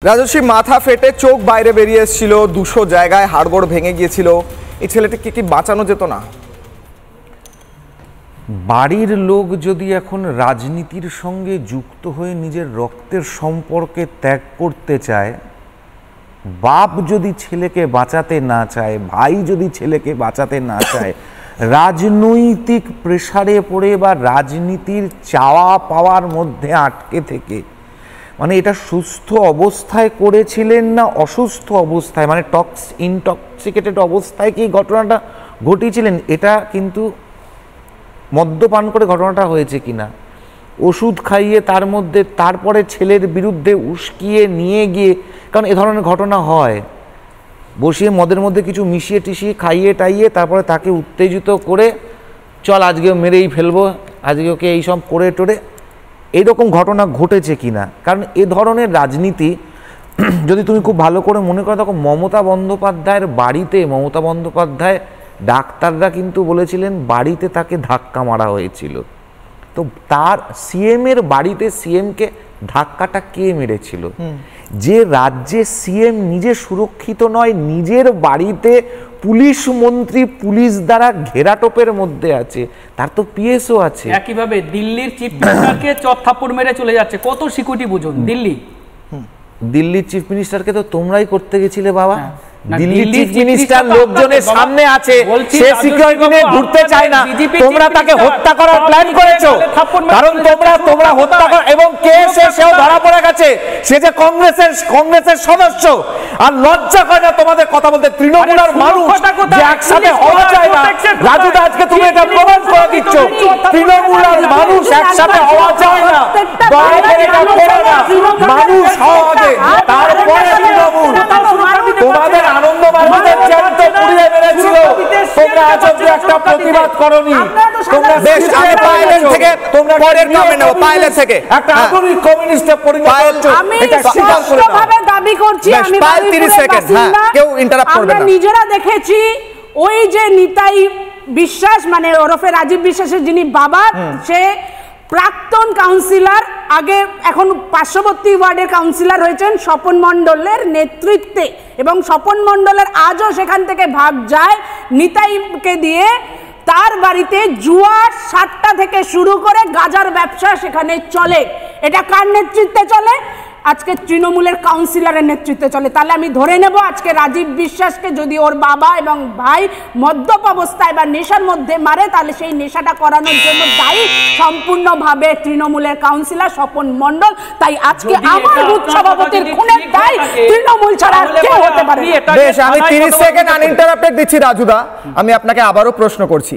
রাজস্বী মাথা ফেটে চোখ বাইরে বেরিয়ে এসেছিল, 200 জায়গায় হাড়গোড় ভেঙে গিয়েছিল। এই ছেলেটিকে কি বাঁচানো যেত না? বাড়ির লোক যদি এখন রাজনীতির সঙ্গে যুক্ত হয়ে নিজের রক্তের সম্পর্কে ত্যাগ করতে চায়, বাপ যদি ছেলেকে বাঁচাতে না চায়, ভাই যদি ছেলেকে বাঁচাতে না চায়, রাজনৈতিক প্রেসারে পড়ে বা রাজনীতির চাওয়া পাওয়ার মধ্যে আটকে থেকে, মানে এটা সুস্থ অবস্থায় করেছিলেন না অসুস্থ অবস্থায়, মানে ইনটক্সিকেটেড অবস্থায় কি ঘটনাটা ঘটিয়েছিলেন, এটা কিন্তু মদ্যপান করে ঘটনাটা হয়েছে কিনা, ওষুধ খাইয়ে তার মধ্যে তারপরে ছেলের বিরুদ্ধে উস্কিয়ে নিয়ে গিয়ে, কারণ এ ধরনের ঘটনা হয়, বসিয়ে মদের মধ্যে কিছু মিশিয়ে টিশিয়ে খাইয়ে টাইয়ে তারপরে তাকে উত্তেজিত করে চল আজকে মেরেই ফেলবো, আজকে ওকে এইসব করে টোরে, এইরকম ঘটনা ঘটেছে কিনা। কারণ এ ধরনের রাজনীতি যদি তুমি খুব ভালো করে মনে করো, তখন মমতা বন্দ্যোপাধ্যায়ের বাড়িতে, মমতা বন্দ্যোপাধ্যায় ডাক্তাররা কিন্তু বলেছিলেন বাড়িতে তাকে ধাক্কা মারা হয়েছিল। তো তার সিএমের বাড়িতে সিএমকে ধাক্কাটা কে মেরেছিল? যে রাজ্যে সিএম নিজে সুরক্ষিত নয়, নিজের বাড়িতে পুলিশ মন্ত্রী পুলিশ দ্বারা ঘেরাটোপের মধ্যে আছে, তার তো পিএসও আছে। একইভাবে দিল্লির চিফ মিনিস্টারকে চত্থাপুর মেরে চলে যাচ্ছে, কত সিকিউরিটি বুঝুন। দিল্লির চিফ মিনিস্টারকে তো তোমরাই করতে গেছিলে বাবা। দিল্লির চিফ মিনিস্টার লোকজনের সামনে আছে, সে সিকিউরিটি নিয়ে ঘুরতে চায় না, তোমরা তাকে হত্যা করার প্ল্যান করেছো। কারণ তোমরা হত্যা কর, এবং কে সেও ধরা পড়ে গেছে, সে যে কংগ্রেসের সদস্য। আর লজ্জা করে না তোমাদের কথা বলতে? তৃণমূলের মানুষ যে একসাথে হওয়া যায় না, রাজুদা আজকে তুমি এটা প্রমাণ করে দিচ্ছ। তৃণমূলের মানুষ একসাথে হওয়া যায় না, দয়া করে এটা করো না। মানুষ হওয়া আগে, তারপরে তৃণমূল। তোমাদের আনন্দ বাজারের জ্যান্ত পুড়িয়ে মেরেছিল, তোমরা আজ অব্দি একটা প্রতিবাদ করনি। তোমরা বেশ, আমি পাইলেন থেকে তোমরা পরের নামে নাও, পাইলেন থেকে একটা আধুনিক কমিউনিস্টে পরিণত হচ্ছে, এটা স্বীকার করে নাও। আমি দাবি করছি, আমি 30 সেকেন্ড, হ্যাঁ, কেউ ইন্টারাপ্ট করবে না। আমরা নিজেরা দেখেছি ওই যে নিতাই বিশ্বাস, মানে ওরফে রাজীব বিশ্বাসের যিনি বাবা, সে প্রাক্তন কাউন্সিলর, আগে এখন পার্শ্ববর্তী ওয়ার্ডের কাউন্সিলর হয়েছেন স্বপন মণ্ডলের নেতৃত্বে, এবং স্বপন মণ্ডলের আজও সেখান থেকে ভাগ যায় নিতাইকে দিয়ে। তার বাড়িতে জুয়া, সাতটা থেকে শুরু করে গাঁজার ব্যবসা সেখানে চলে। এটা কার নেতৃত্বে চলে? আজকে তৃণমূলের কাউন্সিলরের নেতৃত্বে চলে। তাহলে আমি ধরে নেব আজকে রাজীব বিশ্বাসকে যদি ওর বাবা এবং ভাই মদ্যপ অবস্থায় বা নেশার মধ্যে মারে, তাহলে সেই নেশাটা করানোর জন্য দায়ী সম্পূর্ণভাবে তৃণমূলের কাউন্সিলর স্বপন মণ্ডল। তাই আজকে আমার বুথ সভাপতির খুনের দায় তৃণমূল ছাড়া আর কেউ হতে পারে না। বেশ, আমি 30 সেকেন্ড আনইন্টারাপ্টেড দিচ্ছি। রাজুদা, আমি আপনাকে আবারও প্রশ্ন করছি,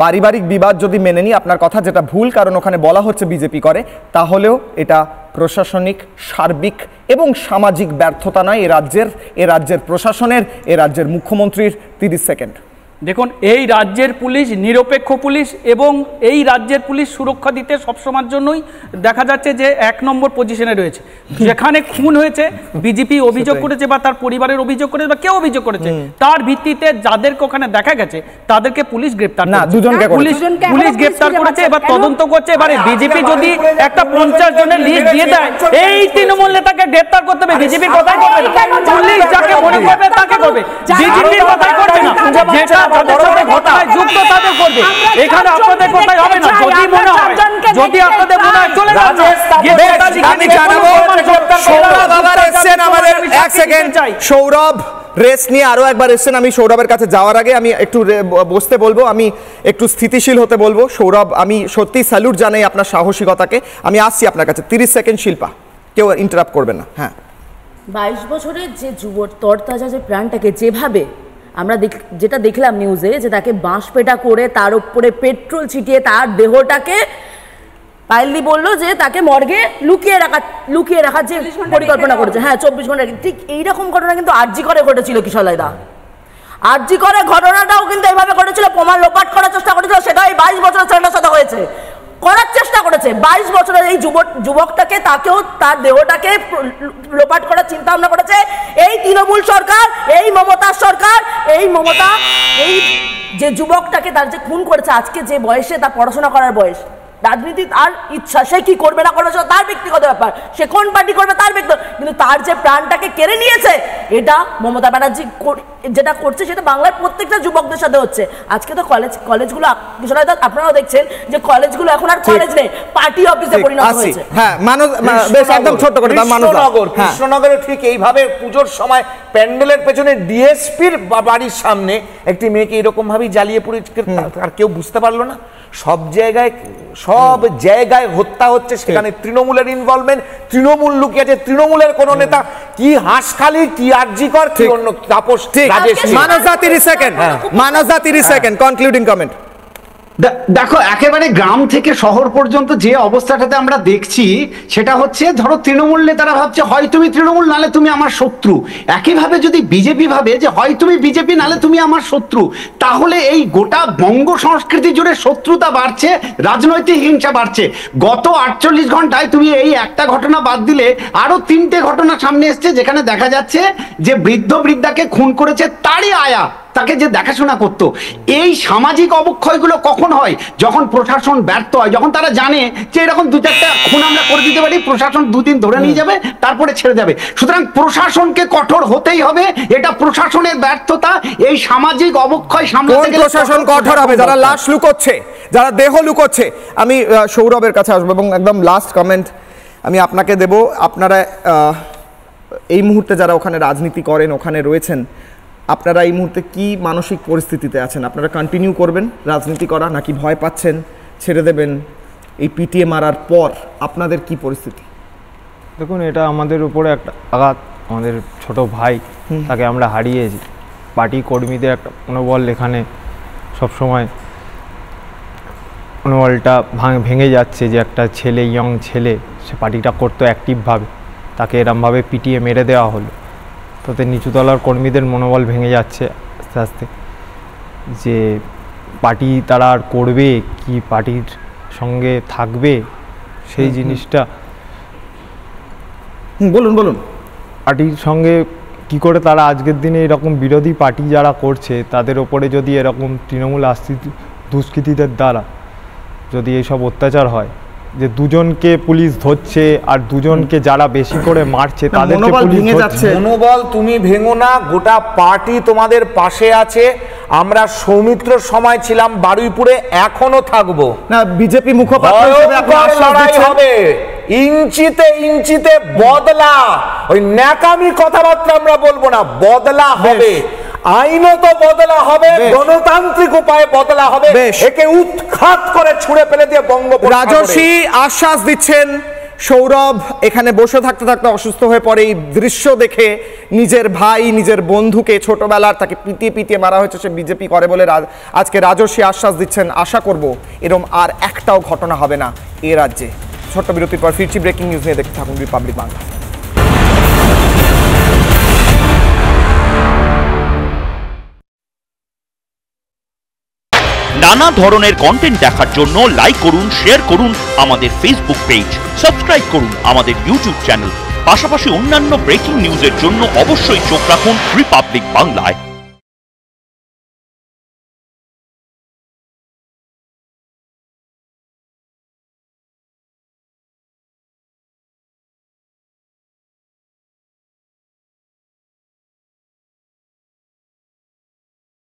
পারিবারিক বিবাদ যদি মেনে নিই আপনার কথা, যেটা ভুল, কারণ ওখানে বলা হচ্ছে বিজেপি করে, তাহলেও এটা প্রশাসনিক, সার্বিক এবং সামাজিক ব্যর্থতা নয় এ রাজ্যের প্রশাসনের, এ রাজ্যের মুখ্যমন্ত্রীর। 30 সেকেন্ড। দেখুন, এই রাজ্যের পুলিশ নিরপেক্ষ পুলিশ, এবং এই রাজ্যের পুলিশ সুরক্ষা দিতে সবসময়ের জন্যই দেখা যাচ্ছে যে 1 নম্বর পজিশনে রয়েছে। যেখানে খুন হয়েছে, বিজেপি অভিযোগ করেছে বা তার পরিবারের অভিযোগ করেছে বা কেউ অভিযোগ করেছে, তার ভিত্তিতে যাদেরকে ওখানে দেখা গেছে তাদেরকে পুলিশ গ্রেপ্তার না, দুজনকে পুলিশ গ্রেপ্তার করেছে, এবার তদন্ত করছে। এবারে বিজেপি যদি একটা 50 জনের লিস্ট দিয়ে দেয়, এই তৃণমূল নেতাকে গ্রেপ্তার করতে হবে, বিজেপি কথাই করবে না, পুলিশ যাকে মনে করবে তাকে করবে, বিজেপির কথাই করবে না, যেটা যাদের সাথে ঘটনায় যুক্ত তাদের করবে। এখানে আপনাদের কথাই হবে না। যদি মনে হয়, যদি আপনাদের মনে হয় চলে যান, আমি জানাবো সৌরভ আবার এসেছেন আমাদের। 1 সেকেন্ড, সৌরভ রেস্ট নিয়ে আরো একবার এসেছেন। আমি সৌরভের কাছে যাওয়ার আগে আমি একটু বসতে বলবো, আমি একটু স্থিতিশীল হতে বলবো। সৌরভ, আমি সত্যি স্যালুট জানাই আপনার সাহসিকতাকে। আমি আসছি আপনার কাছে। 30 সেকেন্ড শিল্পা, কেউ ইন্টারাপ্ট করবেন না। হ্যাঁ, 22 বছরের যে যুবক তরতাজা যে প্রাণটাকে যেভাবে আমরা যেটা দেখলাম নিউজে, যে তাকে বাঁশ পেটা করে তার উপরে পেট্রোল ছিটিয়ে তার দেহটাকে, পাইলদি বললো যে তাকে মর্গে লুকিয়ে রাখার যে পরিকল্পনা করেছে, হ্যাঁ 24 ঘন্টা, ঠিক এইরকম ঘটনা কিন্তু আরজি করে ঘটেছিল। কিশোরদা, আরজি করে ঘটনাটাও কিন্তু এইভাবে ঘটেছিল, প্রমাণ লোপাট করার চেষ্টা করেছিল, সেটা এই 22 বছরের ছেলেটার সাথে হয়েছে, করার চেষ্টা করেছে। 22 বছরের এই যুবকটাকে, তাকেও তার দেহটাকে লোপাট করার চিন্তা ভাবনা করেছে এই তৃণমূল সরকার, এই মমতার সরকার। এই যে যুবকটাকে তার যে খুন করেছে, আজকে যে বয়সে তার পড়াশোনা করার বয়স, রাজনীতি তার ইচ্ছা, সে কি করবে না করবে সেটা তার ব্যক্তিগত ব্যাপার, সে কোন পার্টি করবে তার ব্যক্তিগত, কিন্তু তার যে প্রাণটাকে কেড়ে নিয়েছে এটা মমতা ব্যানার্জি যেটা করছে সেটা বাংলার প্রত্যেকটা যুবকদের সাথে হচ্ছে। আজকে তো কলেজগুলো আপনারাও দেখছেন যে কলেজগুলো এখন আর কলেজ নেই, পার্টি অফিসে পরিণত হয়েছে। হ্যাঁ, বেশ একদম ছোট করে কৃষ্ণনগরে ঠিক এইভাবে পুজোর সময় প্যান্ডেলের পেছনে ডিএসপির বাড়ির সামনে একটি মেয়েকে এরকম ভাবেই জ্বালিয়ে পুড়ে আর কেউ বুঝতে পারলো না। সব জায়গায় হত্যা হচ্ছে, সেখানে তৃণমূলের ইনভলভমেন্ট, তৃণমূল লুকিয়ে আছে, তৃণমূলের কোন নেতা কি হাঁসখালি, কি আরজিকর, কি অন্য তাপস। মানসদা 30 second concluding comment. দেখো, একেবারে গ্রাম থেকে শহর পর্যন্ত যে অবস্থাটাতে আমরা দেখছি সেটা হচ্ছে, ধরো তৃণমূল নেতারা ভাবছে হয় তুমি তৃণমূল নালে তুমি আমার শত্রু, একইভাবে যদি বিজেপি ভাবে যে হয় তুমি বিজেপি নালে তুমি আমার শত্রু, তাহলে এই গোটা বঙ্গ সংস্কৃতি জুড়ে শত্রুতা বাড়ছে, রাজনৈতিক হিংসা বাড়ছে। গত 48 ঘন্টায় তুমি এই একটা ঘটনা বাদ দিলে আরো 3টে ঘটনা সামনে এসছে, যেখানে দেখা যাচ্ছে যে বৃদ্ধ বৃদ্ধাকে খুন করেছে তারই আয়া, তাকে যে দেখাশোনা করতো। এই সামাজিক অবক্ষয়গুলো কখন হয়? যখন প্রশাসন ব্যর্থ হয়, যখন তারা জানে যে এরকম 2-4টা খুন আমরা করে দিতে পারি, প্রশাসন 2 দিন ধরে নিয়ে যাবে, তারপরে ছেড়ে যাবে। সুতরাং প্রশাসনকে কঠোর হতেই হবে, এটা প্রশাসনের ব্যর্থতা। এই সামাজিক অবক্ষয় সামলাতে গেলে প্রশাসন কঠোর হবে, যারা লাশ লুকোচ্ছে, যারা দেহ লুকোচ্ছে। আমি সৌরভের কাছে আসবো এবং একদম লাস্ট কমেন্ট আমি আপনাকে দেব। আপনারা এই মুহূর্তে যারা ওখানে রাজনীতি করেন, ওখানে রয়েছেন, আপনারা এই মুহূর্তে কি মানসিক পরিস্থিতিতে আছেন? আপনারা কন্টিনিউ করবেন রাজনীতি করা, নাকি ভয় পাচ্ছেন, ছেড়ে দেবেন? এই পিটিএ মারার পর আপনাদের কি পরিস্থিতি? দেখুন, এটা আমাদের উপরে একটা আঘাত। আমাদের ছোট ভাই, তাকে আমরা হারিয়েছি। পার্টি কর্মীদের একটা মনোবল এখানে সবসময় মনোবলটা ভেঙে যাচ্ছে, যে একটা ছেলে, ইয়ং ছেলে, সে পার্টিটা করতো অ্যাক্টিভভাবে, তাকে এরমভাবে পিটিয়ে মেরে দেওয়া হলো। তাতে নিচুতলার কর্মীদের মনোবল ভেঙে যাচ্ছে আস্তে আস্তে, যে পার্টি তারা আর করবে কি, পার্টির সঙ্গে থাকবে, সেই জিনিসটা। বলুন। পার্টির সঙ্গে কি করে তারা আজকের দিনে এরকম বিরোধী পার্টি যারা করছে তাদের ওপরে যদি এরকম তৃণমূল দুষ্কৃতীদের দ্বারা যদি এইসব অত্যাচার হয়, যে দুজনকে পুলিশ ধরছে আর দুজনকে যারা বেশি করে মারছে তাদেরকে পুলিশ ধরছে। মনোবল তুমি ভেঙো না, গোটা পার্টি তোমাদের পাশে আছে। আমরা সৌমিত্রর সময় ছিলাম বারুইপুরে, এখনো থাকবো না। বিজেপি মুখপাত্র হিসেবে আপনি আশ্বাস দিচ্ছেন হবে ইঞ্চিতে ইঞ্চিতে বদলা, ওই ন্যাকামি কথাবার্তা আমরা বলবো না, বদলা হবে, আইনত বদলা হবে, গণতান্ত্রিক উপায়ে বদলা হবে। একে উৎখাত করে ছুঁড়ে ফেলে দিয়ে রাজস্বী আশ্বাস দিচ্ছেন। সৌরভ এখানে বসে থাকতে থাকতে অসুস্থ হয়ে পড়ে। এই দৃশ্য দেখে নিজের ভাই, নিজের বন্ধুকে ছোটবেলার তাকে পিটিয়ে মারা হয়েছে, সে বিজেপি করে বলে আজকে রাজস্বী আশ্বাস দিচ্ছেন, আশা করব এরকম আর একটাও ঘটনা হবে না এ রাজ্যে। ছোট্ট বিরতির পর ফিরছি ব্রেকিং নিউজ নিয়ে, দেখতে থাকুন রিপাবলিক বাংলা। নানা ধরনের কন্টেন্ট দেখার জন্য লাইক করুন, শেয়ার করুন আমাদের ফেসবুক পেজ, সাবস্ক্রাইব করুন আমাদের ইউটিউব চ্যানেল। পাশাপাশি অন্যান্য ব্রেকিং নিউজের জন্য অবশ্যই চোখ রাখুন রিপাবলিক বাংলায়।